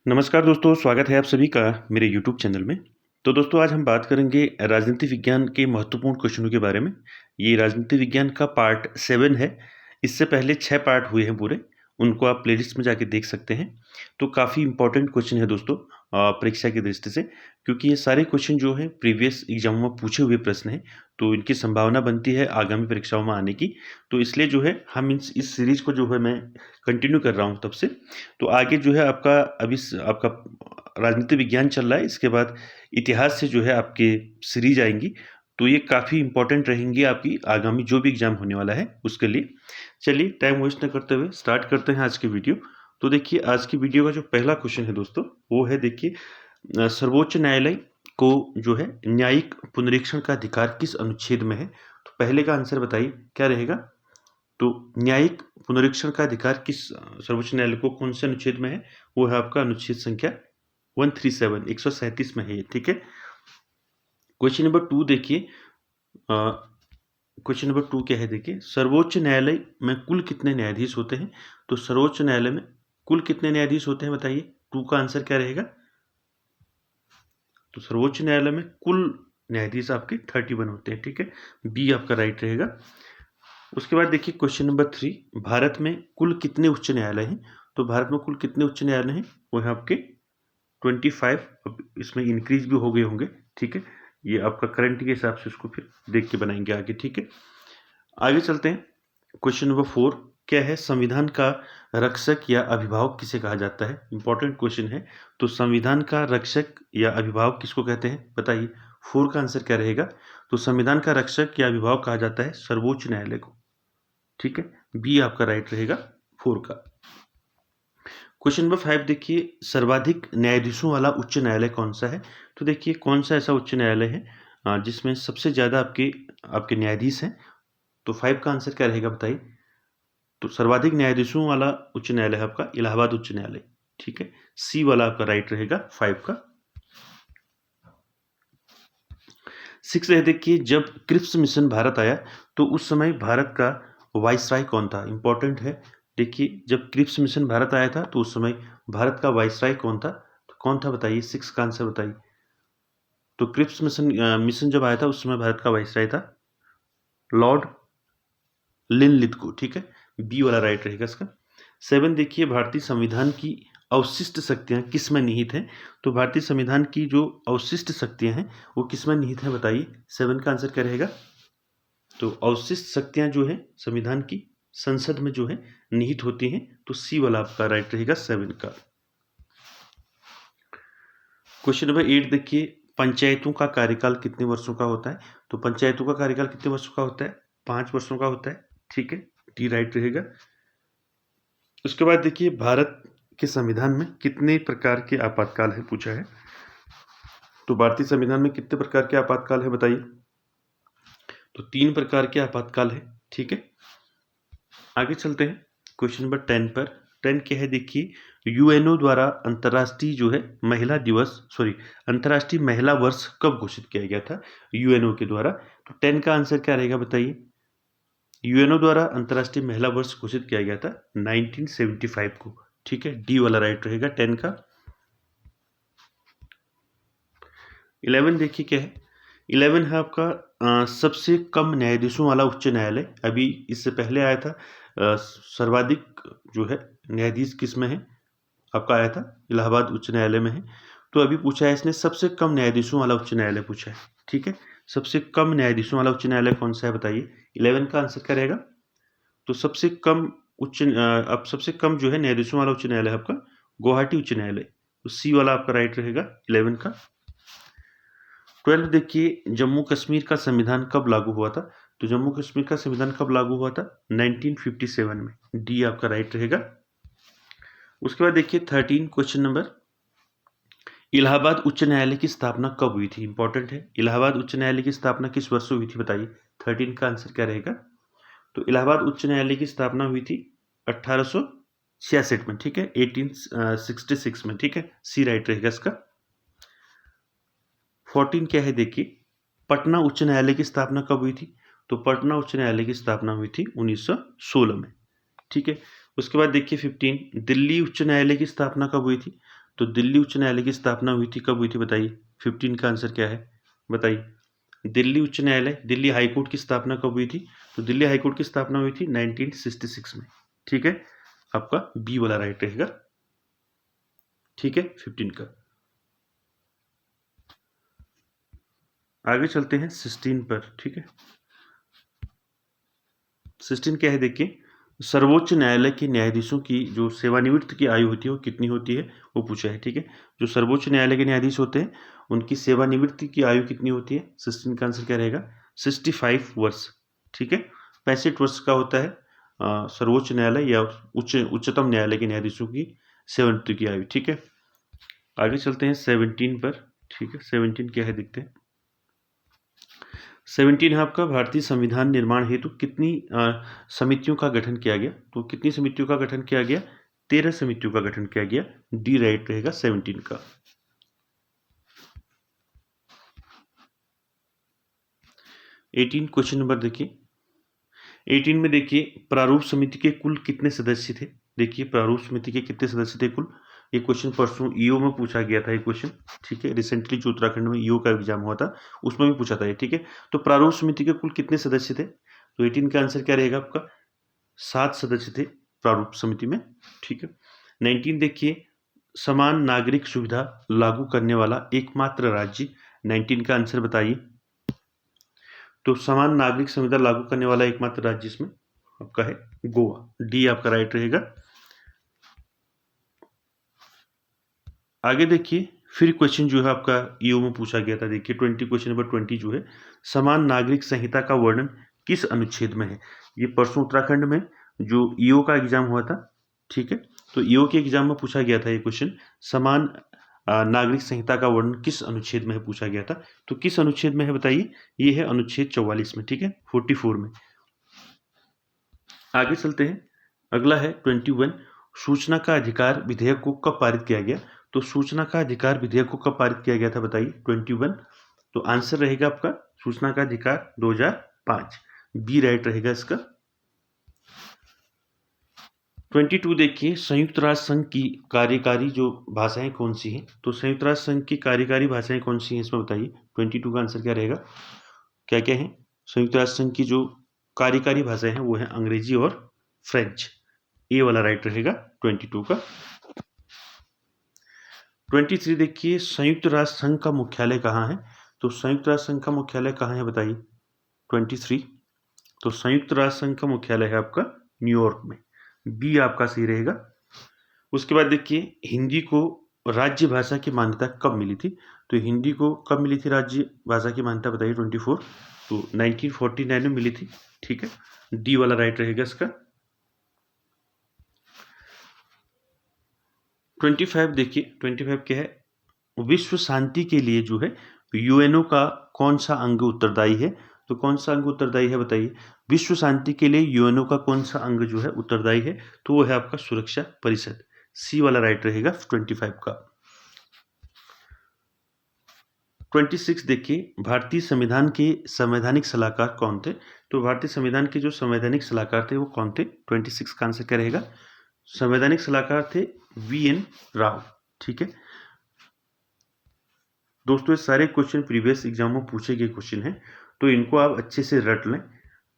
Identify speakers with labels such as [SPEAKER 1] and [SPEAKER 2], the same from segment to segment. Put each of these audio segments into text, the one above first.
[SPEAKER 1] नमस्कार दोस्तों, स्वागत है आप सभी का मेरे यूट्यूब चैनल में। तो दोस्तों आज हम बात करेंगे राजनीति विज्ञान के महत्वपूर्ण क्वेश्चनों के बारे में। ये राजनीति विज्ञान का पार्ट 7 है। इससे पहले 6 पार्ट हुए हैं पूरे, उनको आप प्लेलिस्ट में जाके देख सकते हैं। तो काफ़ी इम्पोर्टेंट क्वेश्चन है दोस्तों परीक्षा की दृष्टि से, क्योंकि ये सारे क्वेश्चन जो हैं प्रीवियस एग्जामों में पूछे हुए प्रश्न हैं, तो इनकी संभावना बनती है आगामी परीक्षाओं में आने की। तो इसलिए जो है हम इस सीरीज़ को जो है मैं कंटिन्यू कर रहा हूँ तब से। तो आगे जो है आपका आपका राजनीति विज्ञान चल रहा है, इसके बाद इतिहास से जो है आपके सीरीज आएँगी, तो ये काफ़ी इम्पोर्टेंट रहेंगी आपकी आगामी जो भी एग्ज़ाम होने वाला है उसके लिए। चलिए टाइम वेस्ट ना करते हुए स्टार्ट करते हैं आज की वीडियो। तो देखिए आज की वीडियो का जो पहला क्वेश्चन है दोस्तों, वो है देखिए सर्वोच्च न्यायालय को जो है न्यायिक पुनरीक्षण का अधिकार किस अनुच्छेद में है? तो पहले का आंसर बताइए क्या रहेगा? तो न्यायिक पुनरीक्षण का अधिकार किस सर्वोच्च न्यायालय को कौन से अनुच्छेद में है? वो है आपका अनुच्छेद संख्या 137 137 में है ये, ठीक है। क्वेश्चन नंबर 2 देखिए। क्वेश्चन नंबर 2 क्या है देखिए, सर्वोच्च न्यायालय में कुल कितने न्यायाधीश होते हैं? तो सर्वोच्च न्यायालय में कुल कितने न्यायाधीश होते हैं बताइए? 2 का आंसर क्या रहेगा? तो सर्वोच्च न्यायालय में कुल न्यायाधीश आपके 31 होते हैं, ठीक है। बी आपका राइट रहेगा। उसके बाद देखिए क्वेश्चन नंबर 3, भारत में कुल कितने उच्च न्यायालय हैं? तो भारत में कुल कितने उच्च न्यायालय हैं? वो है आपके 25। अब इसमें इंक्रीज भी हो गए होंगे, ठीक है। ये आपका करंट के हिसाब से उसको फिर देख के बनाएंगे आगे, ठीक है। आगे चलते हैं। क्वेश्चन नंबर 4 क्या है, संविधान का रक्षक या अभिभावक किसे कहा जाता है? इंपॉर्टेंट क्वेश्चन है। तो संविधान का रक्षक या अभिभावक किसको कहते हैं बताइए? 4 का आंसर क्या रहेगा? तो संविधान का रक्षक या अभिभावक कहा जाता है सर्वोच्च न्यायालय को, ठीक है। बी आपका राइट रहेगा 4 का। क्वेश्चन नंबर 5 देखिए, सर्वाधिक न्यायाधीशों वाला उच्च न्यायालय कौन सा है? तो देखिए कौन सा ऐसा उच्च न्यायालय है जिसमें सबसे ज़्यादा आपके आपके न्यायाधीश हैं? तो 5 का आंसर क्या रहेगा बताइए? तो सर्वाधिक न्यायाधीशों वाला उच्च न्यायालय है आपका इलाहाबाद उच्च न्यायालय, ठीक है। सी वाला आपका राइट रहेगा 5 का। 6 है देखिए, जब क्रिप्स मिशन भारत आया तो उस समय भारत का वाइसराय कौन था? इंपॉर्टेंट है। देखिए जब क्रिप्स मिशन भारत आया था तो उस समय भारत का वाइसराय कौन था? तो कौन था बताइए? 6 का आंसर बताइए। तो क्रिप्स मिशन जब आया था उस समय भारत का वाइसराय था लॉर्ड लिनलिथगो, ठीक है। बी वाला राइट रहेगा इसका। 7 देखिए, भारतीय संविधान की अवशिष्ट शक्तियां किस में निहित हैं? तो भारतीय संविधान की जो अवशिष्ट शक्तियां हैं वो किस में निहित हैं बताइए? 7 का आंसर क्या रहेगा? तो अवशिष्ट शक्तियां जो है संविधान की संसद में जो है निहित होती हैं, तो सी वाला आपका राइट रहेगा 7 का। क्वेश्चन नंबर 8 देखिए, पंचायतों का कार्यकाल कितने वर्षों का होता है? तो पंचायतों का कार्यकाल कितने वर्षों का होता है? 5 वर्षों का होता है, ठीक है। डी राइट रहेगा। उसके बाद देखिए, भारत के संविधान में कितने प्रकार के आपातकाल है पूछा है। तो भारतीय संविधान में कितने प्रकार के आपातकाल है बताइए? तो 3 प्रकार के आपातकाल है, ठीक है। आगे चलते हैं क्वेश्चन नंबर 10 पर। 10 क्या है देखिए, यूएनओ द्वारा अंतर्राष्ट्रीय जो है महिला दिवस अंतर्राष्ट्रीय महिला वर्ष कब घोषित किया गया था यूएनओ के द्वारा? तो 10 का आंसर क्या रहेगा बताइए? यूएनओ द्वारा अंतर्राष्ट्रीय महिला वर्ष घोषित किया गया था 1975 को, ठीक है। डी वाला राइट रहेगा 10 का। 11 देखिए क्या है, 11 है आपका सबसे कम न्यायाधीशों वाला उच्च न्यायालय। अभी इससे पहले आया था सर्वाधिक जो है न्यायाधीश किस में है आपका आया था इलाहाबाद उच्च न्यायालय में है। तो अभी पूछा है इसने सबसे कम न्यायाधीशों वाला उच्च न्यायालय पूछा है, ठीक है। सबसे कम न्यायाधीशों वाला उच्च न्यायालय कौन सा है बताइए? 11 का आंसर क्या रहेगा? तो सबसे कम अब सबसे कम जो है न्यायाधीशों वाला उच्च न्यायालय आपका गुवाहाटी उच्च न्यायालय, तो सी वाला आपका राइट रहेगा 11 का। 12 देखिए, जम्मू कश्मीर का संविधान कब लागू हुआ था? तो जम्मू कश्मीर का संविधान कब लागू हुआ था? 1957 में। डी आपका राइट रहेगा। उसके बाद देखिए 13 क्वेश्चन नंबर, इलाहाबाद उच्च न्यायालय की स्थापना कब हुई थी? इंपॉर्टेंट है। इलाहाबाद उच्च न्यायालय की स्थापना किस वर्ष हुई थी बताइए? 13 का आंसर क्या रहेगा? तो इलाहाबाद उच्च न्यायालय की स्थापना हुई थी 1866 में, ठीक है। 1866 में, ठीक है। सी राइट रहेगा इसका। 14 क्या है देखिए, पटना उच्च न्यायालय की स्थापना कब हुई थी? तो पटना उच्च न्यायालय की स्थापना हुई थी 1916 में, ठीक है। उसके बाद देखिए 15, दिल्ली उच्च न्यायालय की स्थापना कब हुई थी? तो दिल्ली उच्च न्यायालय की स्थापना हुई थी, कब हुई थी बताइए? 15 का आंसर क्या है बताइए? दिल्ली उच्च न्यायालय, दिल्ली हाई कोर्ट की स्थापना कब हुई थी? तो दिल्ली हाई कोर्ट की स्थापना हुई थी 1966 में। ठीक है, आपका बी वाला राइट रहेगा। ठीक है, 15 का। आगे चलते हैं 16 पर। ठीक है, 16 क्या है देखिए, सर्वोच्च न्यायालय के न्यायाधीशों की जो सेवानिवृत्त की आयु होती है वो कितनी होती है, वो पूछा है। ठीक है, जो सर्वोच्च न्यायालय के न्यायाधीश होते हैं उनकी सेवानिवृत्ति की आयु कितनी होती है? 16 का आंसर क्या रहेगा? 65 वर्ष। ठीक है, 65 वर्ष का होता है सर्वोच्च न्यायालय या उच्चतम न्यायालय के न्यायाधीशों की सेवानिवृत्ति की आयु। ठीक है, आगे चलते हैं 17 पर। ठीक है, 17 क्या है देखते हैं। 17 है आपका, भारतीय संविधान निर्माण हेतु कितनी समितियों का गठन किया गया? तो कितनी समितियों का गठन किया गया? 13 समितियों का गठन किया गया। डी राइट रहेगा 17 का। 18 क्वेश्चन नंबर देखिए। 18 में देखिए, प्रारूप समिति के कुल कितने सदस्य थे? देखिए, प्रारूप समिति के कितने सदस्य थे कुल? ये क्वेश्चन परसों ईओ में पूछा गया था ये क्वेश्चन। ठीक है, रिसेंटली जो उत्तराखंड में ईओ का एग्जाम हुआ था उसमें भी पूछा था ये। ठीक है, तो प्रारूप समिति के कुल कितने सदस्य थे? तो 18 का आंसर क्या रहेगा आपका? 7 सदस्य थे प्रारूप समिति में। ठीक है, 19 देखिए, समान नागरिक सुविधा लागू करने वाला एकमात्र राज्य। 19 का आंसर बताइए। तो समान नागरिक संविधा लागू करने वाला एकमात्र राज्य इसमें आपका है गोवा। डी आपका राइट रहेगा। आगे देखिए, फिर क्वेश्चन जो है आपका ईओ में पूछा गया था। देखिए 20 क्वेश्चन नंबर 20 जो है, समान नागरिक संहिता का वर्णन किस अनुच्छेद में है? ये परसों उत्तराखंड में जो ईओ का एग्जाम हुआ था। ठीक है, तो ईओ के एग्जाम में पूछा गया था ये क्वेश्चन, समान नागरिक संहिता का वर्णन किस अनुच्छेद में है पूछा गया था। तो किस अनुच्छेद में है बताइए? ये है अनुच्छेद 44 में। ठीक है, 44 में। आगे चलते हैं, अगला है 21, सूचना का अधिकार विधेयक को कब पारित किया गया? तो सूचना का अधिकार विधेयक को कब पारित किया गया था बताइए? 21। तो आंसर रहेगा आपका सूचना का अधिकार 2005। बी राइट रहेगा इसका। 22 देखिए, संयुक्त राष्ट्र संघ की कार्यकारी जो भाषाएं कौन सी हैं? तो संयुक्त राष्ट्र संघ की कार्यकारी भाषाएं कौन सी हैं इसमें बताइए? 22 का आंसर क्या रहेगा? क्या क्या है? संयुक्त राष्ट्र संघ की जो कार्यकारी भाषाएं हैं वो है अंग्रेजी और फ्रेंच। ए वाला राइट रहेगा 22 का। 23 देखिए, संयुक्त राष्ट्र संघ का मुख्यालय कहाँ है? तो संयुक्त राष्ट्र संघ का मुख्यालय कहाँ है बताइए? 23। तो संयुक्त राष्ट्र संघ का मुख्यालय है आपका न्यूयॉर्क में। बी आपका सही रहेगा। उसके बाद देखिए, हिंदी को राज्य भाषा की मान्यता कब मिली थी? तो हिंदी को कब मिली थी राज्य भाषा की मान्यता बताइए? 24। तो 1949 में मिली थी। ठीक है, डी वाला राइट रहेगा इसका। 25 देखिए, 25 क्या है? विश्व शांति के लिए जो है यूएनओ का कौन सा अंग उत्तरदायी है? तो कौन सा अंग उत्तरदायी है बताइए? विश्व शांति के लिए यूएनओ का कौन सा अंग जो है उत्तरदायी है? तो वो है आपका सुरक्षा परिषद। सी वाला राइट रहेगा 25 का। 26 देखिए, भारतीय संविधान के संवैधानिक सलाहकार कौन थे? तो भारतीय संविधान के जो संवैधानिक सलाहकार थे वो कौन थे? 26 का आंसर क्या रहेगा? संवैधानिक सलाहकार थे वीएन राव। ठीक है दोस्तों, ये सारे क्वेश्चन प्रीवियस एग्जाम में पूछे गए क्वेश्चन हैं, तो इनको आप अच्छे से रट लें,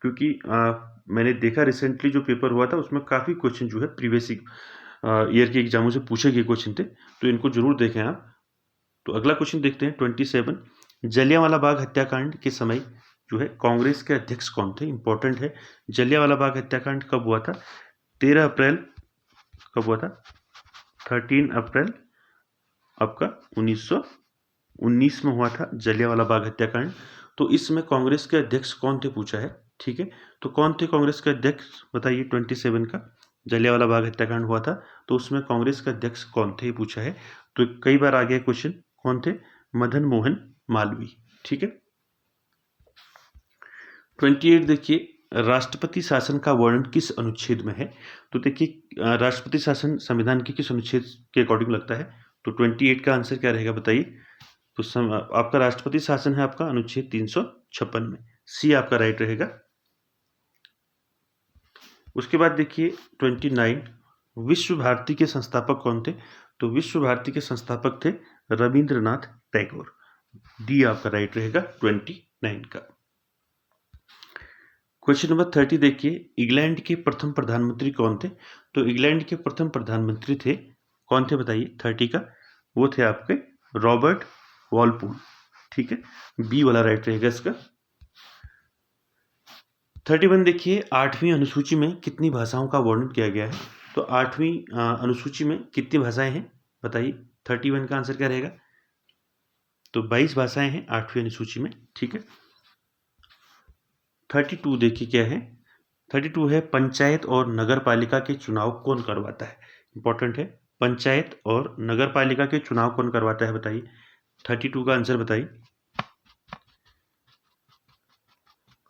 [SPEAKER 1] क्योंकि मैंने देखा रिसेंटली जो पेपर हुआ था उसमें काफ़ी क्वेश्चन जो है प्रीवियस ईयर के एग्जामों से पूछे गए क्वेश्चन थे, तो इनको जरूर देखें आप। तो अगला क्वेश्चन देखते हैं 27, जलियांवाला बाग हत्याकांड के समय जो है कांग्रेस के अध्यक्ष कौन थे? इंपॉर्टेंट है, जलियांवाला बाग हत्याकांड कब हुआ था? 13 अप्रैल कब हुआ था? 13 अप्रैल आपका 1919 में हुआ था जलियांवाला बाग हत्याकांड। तो इसमें कांग्रेस के अध्यक्ष कौन थे पूछा है। ठीक है, तो कौन थे कांग्रेस के अध्यक्ष बताइए? 27 का जलियांवाला बाग हत्याकांड हुआ था, तो उसमें कांग्रेस के अध्यक्ष कौन थे पूछा है। तो कई बार आ गया क्वेश्चन, कौन थे? मदन मोहन मालवीय। ठीक है, 28 देखिए, राष्ट्रपति शासन का वर्णन किस अनुच्छेद में है? तो देखिए, राष्ट्रपति शासन संविधान के किस अनुच्छेद के अकॉर्डिंग लगता है? तो 28 का आंसर क्या रहेगा बताइए? तो आपका राष्ट्रपति शासन है आपका अनुच्छेद 356 में। सी आपका राइट रहेगा। उसके बाद देखिए 29, विश्व भारती के संस्थापक कौन थे? तो विश्व भारती के संस्थापक थे रविंद्रनाथ टैगोर। डी आपका राइट रहेगा 29 का। क्वेश्चन नंबर 30 देखिए, इंग्लैंड के प्रथम प्रधानमंत्री कौन थे? तो इंग्लैंड के प्रथम प्रधानमंत्री थे, कौन थे बताइए 30 का? वो थे आपके रॉबर्ट वॉलपूल। ठीक है, बी वाला राइट रहेगा इसका। 31 देखिए, 8वीं अनुसूची में कितनी भाषाओं का वर्णन किया गया है? तो 8वीं अनुसूची में कितनी भाषाएं हैं बताइए? 31 का आंसर क्या रहेगा? तो 22 भाषाएं हैं 8वीं अनुसूची में। ठीक है, 32 देखिए क्या है? 32 है, पंचायत और नगर पालिका के चुनाव कौन करवाता है? इंपॉर्टेंट है, पंचायत और नगर पालिका के चुनाव कौन करवाता है बताइए? 32 का आंसर बताइए।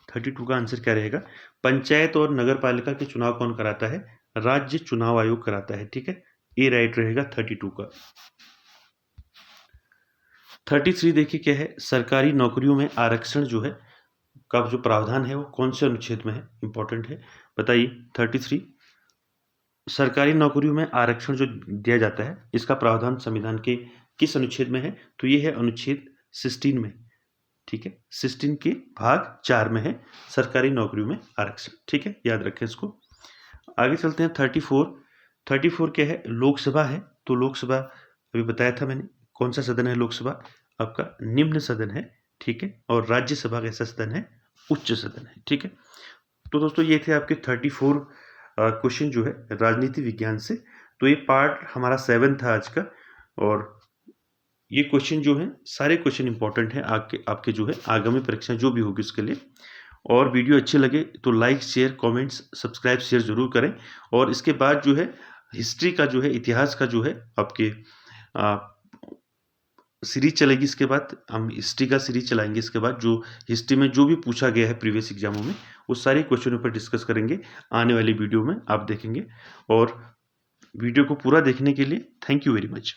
[SPEAKER 1] 32 का आंसर क्या रहेगा? पंचायत और नगर पालिका के चुनाव कौन कराता है? राज्य चुनाव आयोग कराता है। ठीक है, ए राइट रहेगा 32 का। 33 देखिए क्या है? सरकारी नौकरियों में आरक्षण जो है का जो प्रावधान है वो कौन से अनुच्छेद में है? इंपॉर्टेंट है, बताइए। 33 सरकारी नौकरियों में आरक्षण जो दिया जाता है इसका प्रावधान संविधान के किस अनुच्छेद में है? तो ये है अनुच्छेद 16 में। ठीक है, 16 के भाग 4 में है सरकारी नौकरियों में आरक्षण। ठीक है, याद रखें इसको। आगे चलते हैं 34 क्या है? लोकसभा है। तो लोकसभा अभी बताया था मैंने, कौन सा सदन है लोकसभा? आपका निम्न सदन है। ठीक है, और राज्यसभा कैसा सदन है? उच्च सदन है। ठीक है, तो दोस्तों ये थे आपके 34 क्वेश्चन जो है राजनीति विज्ञान से। तो ये पार्ट हमारा 7 था आज का, और ये क्वेश्चन जो है सारे क्वेश्चन इंपॉर्टेंट हैं आपके जो है आगामी परीक्षा जो भी होगी उसके लिए। और वीडियो अच्छे लगे तो like, share, comments, subscribe, share जरूर करें। और इसके बाद जो है हिस्ट्री का जो है, इतिहास का जो है आपके सीरीज चलेगी। इसके बाद हम हिस्ट्री का सीरीज चलाएंगे। इसके बाद जो हिस्ट्री में जो भी पूछा गया है प्रीवियस एग्जामों में, वो सारे क्वेश्चनों पर डिस्कस करेंगे आने वाली वीडियो में, आप देखेंगे। और वीडियो को पूरा देखने के लिए थैंक यू वेरी मच।